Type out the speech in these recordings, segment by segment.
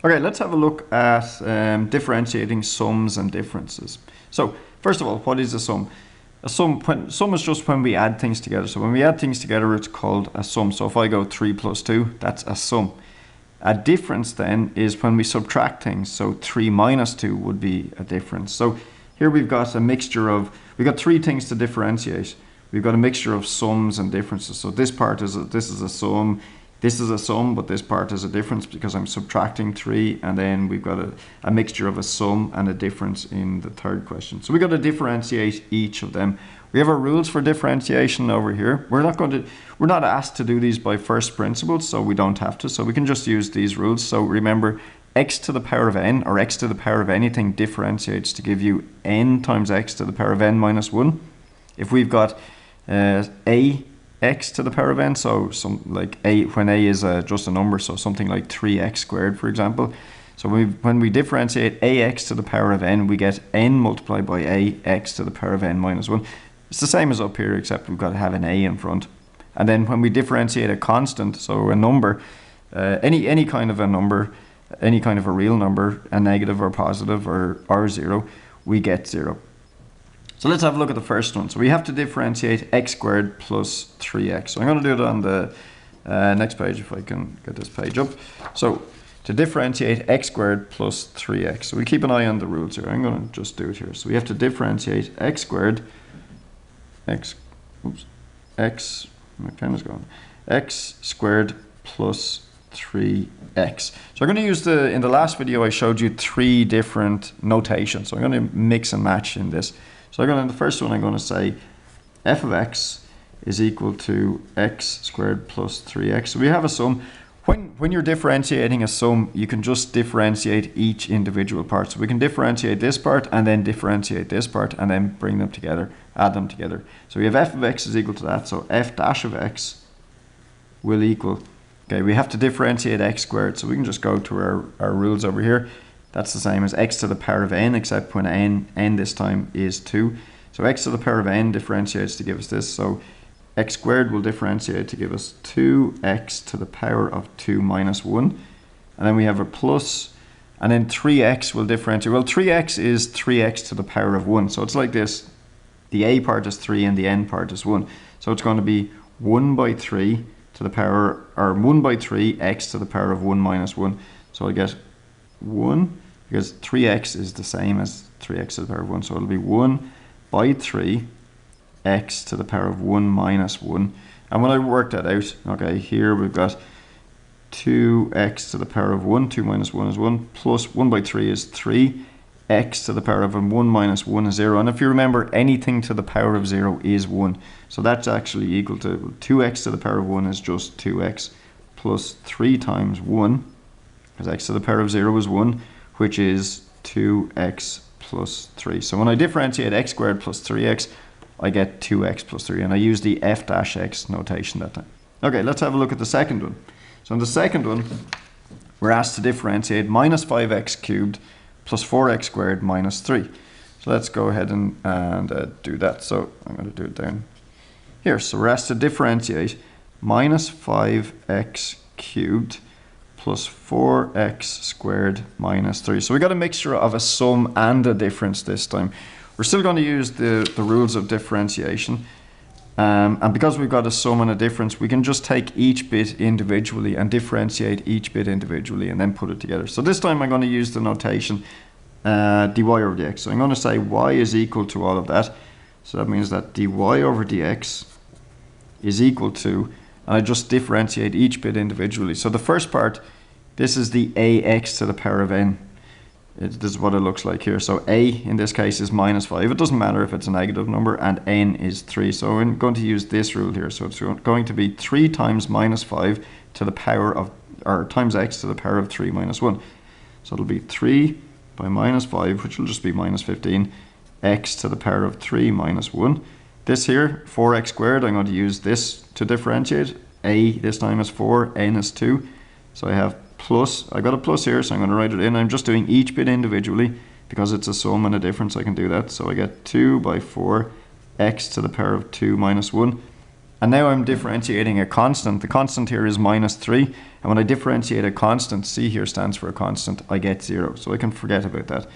Okay, let's have a look at differentiating sums and differences. So first of all, what is a sum? A sum is just when we add things together. So when we add things together, it's called a sum. So if I go 3 plus 2, that's a sum. A difference then is when we subtract things. So 3 minus 2 would be a difference. So here we've got a mixture of, we've got three things to differentiate. We've got a mixture of sums and differences. So this part is this is a sum. This is a sum, but this part is a difference because I'm subtracting 3, and then we've got a mixture of a sum and a difference in the third question. So we've got to differentiate each of them. We have our rules for differentiation over here. We're not asked to do these by first principles, so we don't have to. So we can just use these rules. So remember, x to the power of n, or x to the power of anything, differentiates to give you n times x to the power of n minus 1. If we've got x to the power of n, so like when a is just a number, so something like 3x squared, for example. So when we differentiate ax to the power of n, we get n multiplied by ax to the power of n minus 1. It's the same as up here, except we've got to have an a in front. And then when we differentiate a constant, so a number, any kind of a number, any kind of a real number, a negative or positive or 0, we get 0. So let's have a look at the first one. So we have to differentiate x squared plus 3x. So I'm going to do it on the next page if I can get this page up. So to differentiate x squared plus 3x. So we keep an eye on the rules here. I'm going to just do it here. So we have to differentiate x squared, my pen is gone, x squared plus 3x. So I'm going to use in the last video I showed you 3 different notations. So I'm going to mix and match in this. So in the first one I'm going to say f of x is equal to x squared plus 3x. So we have a sum. When you're differentiating a sum, you can just differentiate each individual part. So we can differentiate this part and then differentiate this part and then bring them together, add them together. So we have f of x is equal to that. So f dash of x will equal, okay, we have to differentiate x squared. So we can just go to our rules over here. That's the same as x to the power of n, except when n this time is 2. So x to the power of n differentiates to give us this. So x squared will differentiate to give us 2x to the power of 2 minus 1. And then we have a plus, and then 3x will differentiate. Well, 3x is 3x to the power of 1. So it's like this. The a part is 3 and the n part is 1. So it's going to be 1 by 3 to the power, or 1 by 3 x to the power of 1 minus 1. So I get 1. Because 3x is the same as 3x to the power of 1. So it'll be 1 by 3 x to the power of 1 minus 1. And when I work that out, okay, here we've got 2x to the power of 1. 2 minus 1 is 1. Plus 1 by 3 is 3. X to the power of 1 minus 1 is 0. And if you remember, anything to the power of 0 is 1. So that's actually equal to 2x to the power of 1 is just 2x plus 3 times 1, because x to the power of 0 is 1, which is 2x plus 3. So when I differentiate x squared plus 3x, I get 2x plus 3, and I use the f dash x notation that time. Okay, let's have a look at the second one. So in the second one, we're asked to differentiate minus 5x cubed plus 4x squared minus 3. So let's go ahead and do that. So I'm going to do it down here. So we're asked to differentiate minus 5x cubed plus 4x squared minus 3. So we got a mixture of a sum and a difference this time. We're still going to use the rules of differentiation. And because we've got a sum and a difference, we can just take each bit individually and differentiate each bit individually and then put it together. So this time I'm going to use the notation dy over dx. So I'm going to say y is equal to all of that. So that means that dy over dx is equal to, and I just differentiate each bit individually. So the first part, this is the ax to the power of n. This is what it looks like here. So a in this case is minus 5. It doesn't matter if it's a negative number, and n is 3. So I'm going to use this rule here. So it's going to be 3 times minus 5 to the power of, or times x to the power of 3 minus 1. So it'll be 3 by minus 5, which will just be minus 15, x to the power of 3 minus 1. This here, 4x squared, I'm going to use this to differentiate. A this time is 4, n is 2. So I have plus, I got a plus here, so I'm going to write it in. I'm just doing each bit individually because it's a sum and a difference. I can do that. So I get 2 by 4 x to the power of 2 minus 1. And now I'm differentiating a constant. The constant here is -3. And when I differentiate a constant, C here stands for a constant, I get 0. So I can forget about that.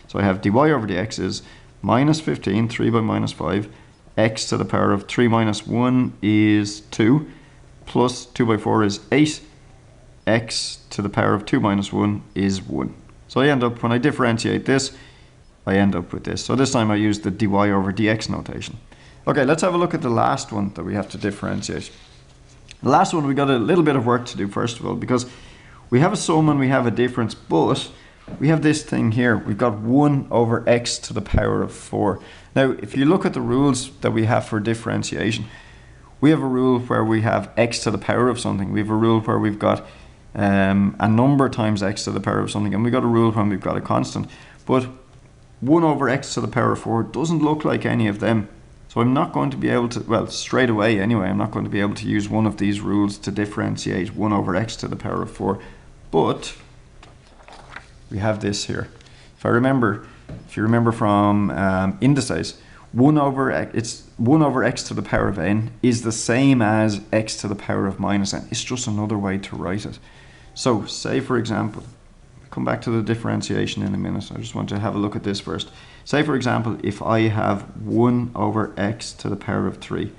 So I have dy over dx is -15, 3 by -5, x to the power of 3 minus 1 is 2, plus 2 by 4 is 8, x to the power of 2 minus 1 is 1. So I end up, when I differentiate this, I end up with this. So this time I use the dy over dx notation. Okay, let's have a look at the last one that we have to differentiate. The last one, we got a little bit of work to do first of all, because we have a sum and we have a difference, but we have this thing here. We've got 1 over x to the power of 4. Now, if you look at the rules that we have for differentiation, we have a rule where we have x to the power of something. We have a rule where we've got a number times x to the power of something, and we've got a rule when we've got a constant. But 1 over x to the power of 4 doesn't look like any of them. So I'm not going to be able to, well, straight away anyway, I'm not going to be able to use one of these rules to differentiate 1 over x to the power of 4. But we have this here. If you remember from indices, 1 over x to the power of n is the same as x to the power of minus n. It's just another way to write it. So say, for example, come back to the differentiation in a minute. I just want to have a look at this first. Say, for example, if I have 1 over x to the power of 3.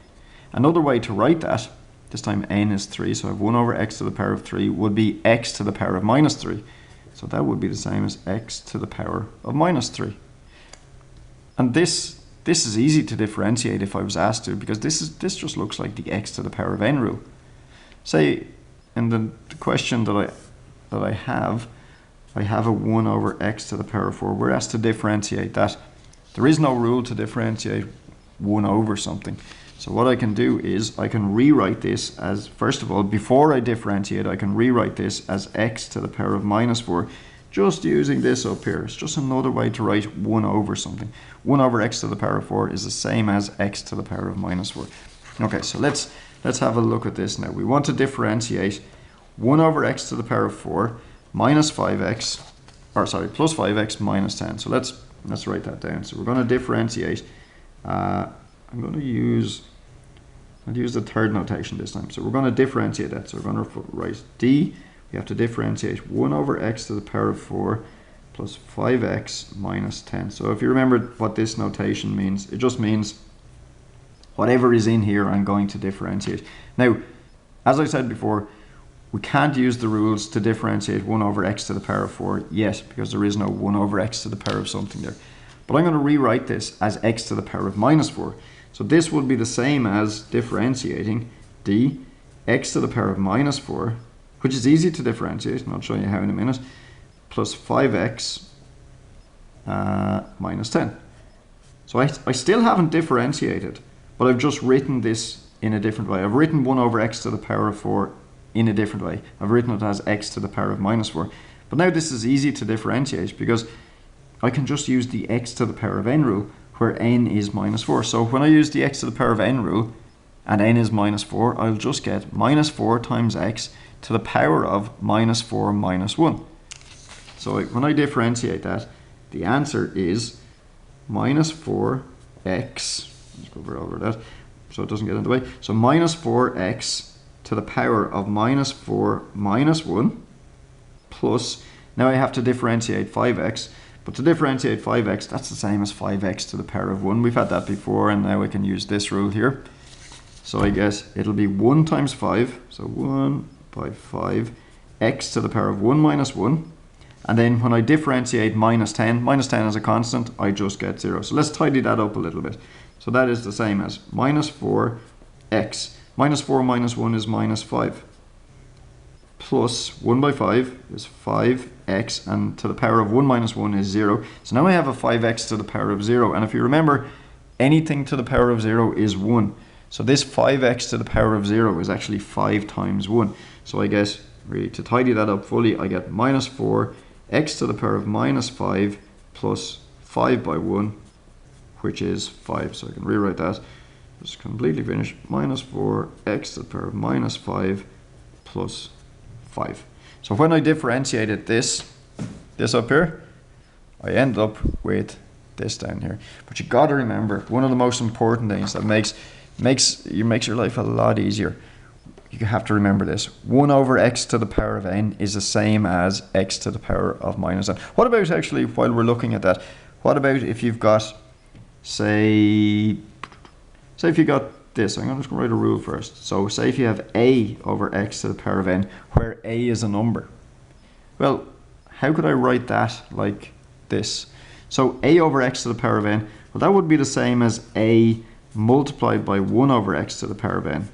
Another way to write that, this time n is 3, so I have 1 over x to the power of 3 would be x to the power of minus 3. So that would be the same as x to the power of minus 3. And this is easy to differentiate if I was asked to, because this just looks like the x to the power of n rule. Say, in the question that I have a 1 over x to the power of 4. We're asked to differentiate that. There is no rule to differentiate 1 over something. So what I can do is I can rewrite this as, first of all, before I differentiate, I can rewrite this as x to the power of minus 4, just using this up here. It's just another way to write 1 over something. 1 over x to the power of 4 is the same as x to the power of minus 4. Okay, so let's have a look at this now. We want to differentiate 1 over x to the power of 4 minus 5x, or sorry, plus 5x minus 10. So let's write that down. So we're going to differentiate. I'll use the third notation this time. So we're going to differentiate that. So we're going to write d. We have to differentiate 1 over x to the power of 4 plus 5x minus 10. So if you remember what this notation means, it just means whatever is in here I'm going to differentiate. Now, as I said before, we can't use the rules to differentiate 1 over x to the power of 4 yet, because there is no 1 over x to the power of something there. But I'm going to rewrite this as x to the power of minus 4. So this would be the same as differentiating d x to the power of minus 4, which is easy to differentiate, and I'll show you how in a minute, plus 5x minus 10. So I still haven't differentiated, but I've just written this in a different way. I've written 1 over x to the power of 4 in a different way. I've written it as x to the power of minus 4. But now this is easy to differentiate because I can just use the x to the power of n rule where n is minus 4. So when I use the x to the power of n rule and n is minus 4, I'll just get minus 4 times x to the power of minus 4 minus 1. So when I differentiate that, the answer is minus 4x, let's go over that so it doesn't get in the way. So minus 4x to the power of minus 4 minus 1 plus, now I have to differentiate 5x, but to differentiate 5x, that's the same as 5x to the power of 1. We've had that before, and now we can use this rule here. So I guess it'll be 1 times 5, so 1 by 5, x to the power of 1 minus 1. And then when I differentiate minus 10 as a constant, I just get 0. So let's tidy that up a little bit. So that is the same as minus 4x. Minus 4 minus 1 is minus 5. Plus 1 by 5 is 5x, and to the power of 1 minus 1 is 0. So now I have a 5x to the power of 0. And if you remember, anything to the power of 0 is 1. So this 5x to the power of 0 is actually 5 times 1. So I guess, really, to tidy that up fully, I get minus 4x to the power of minus 5 plus 5 by 1, which is 5. So I can rewrite that. Just completely finish. Minus 4x to the power of minus 5 plus 5. So when I differentiated this up here, I end up with this down here. But you got to remember, one of the most important things that makes makes your life a lot easier. You have to remember this. 1 over x to the power of n is the same as x to the power of minus n. What about, actually, while we're looking at that, what about if you've got, say if you got this, I'm just going to write a rule first. So say if you have a over x to the power of n, where a is a number. Well, how could I write that like this? So a over x to the power of n, well, that would be the same as a multiplied by 1 over x to the power of n,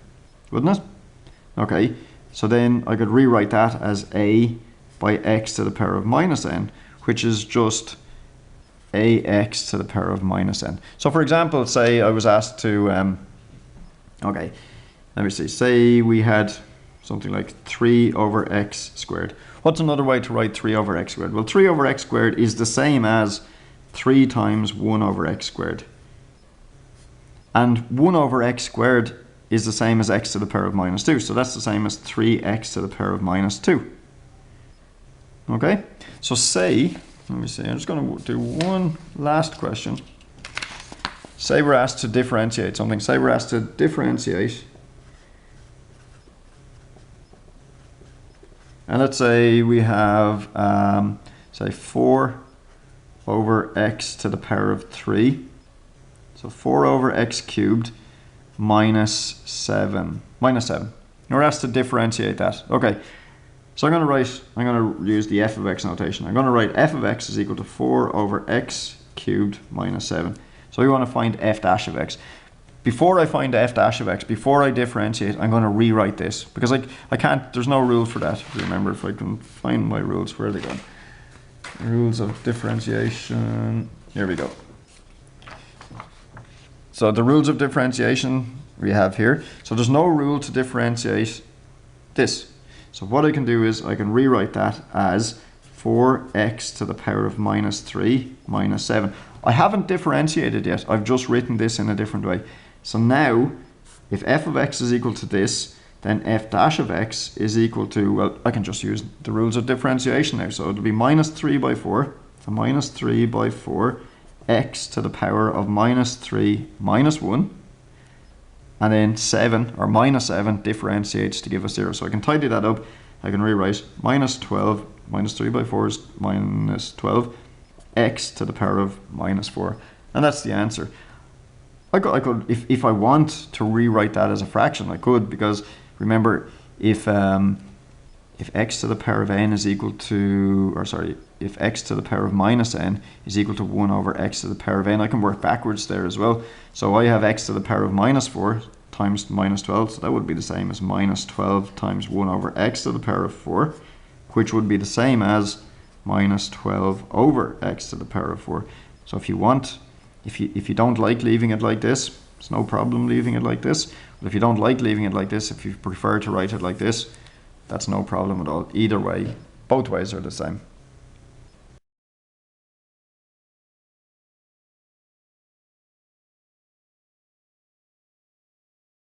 wouldn't it? Okay, so then I could rewrite that as a by x to the power of minus n, which is just ax to the power of minus n. So for example, say I was asked to, okay, let me see, say we had something like 3 over x squared. What's another way to write 3 over x squared? Well, 3 over x squared is the same as 3 times 1 over x squared. And 1 over x squared is the same as x to the power of minus 2. So that's the same as 3x to the power of minus 2. Okay? So say, let me see, I'm just going to do one last question. Say we're asked to differentiate something. Say we're asked to differentiate. And let's say we have, say 4 over x to the power of 3. So 4 over x cubed minus 7. And we're asked to differentiate that. Okay, so I'm going to use the f of x notation. I'm going to write f of x is equal to 4 over x cubed minus 7. So we want to find f dash of x. Before I find f dash of x, before I differentiate, I'm going to rewrite this. Because I can't, there's no rule for that. Remember, if I can find my rules, where are they gone? Rules of differentiation. Here we go. So the rules of differentiation we have here. So there's no rule to differentiate this. So what I can do is I can rewrite that as 4x to the power of minus 3 minus 7. I haven't differentiated yet. I've just written this in a different way. So now, if f of x is equal to this, then f dash of x is equal to, well, I can just use the rules of differentiation now. So it'll be minus 3 by 4. So minus 3 by 4 x to the power of minus 3 minus 1. And then 7, or minus 7, differentiates to give us 0. So I can tidy that up. I can rewrite minus 12, minus 3 by 4 is minus 12, x to the power of minus 4. And that's the answer. I could, if I want to rewrite that as a fraction, I could, because remember, if x to the power of n is equal to, or sorry, if x to the power of minus n is equal to 1 over x to the power of n, I can work backwards there as well. So I have x to the power of minus 4 times minus 12, so that would be the same as minus 12 times 1 over x to the power of 4, which would be the same as minus 12 over x to the power of 4. So if you want, if you don't like leaving it like this, it's no problem leaving it like this. But if you don't like leaving it like this, if you prefer to write it like this, that's no problem at all. Either way, both ways are the same.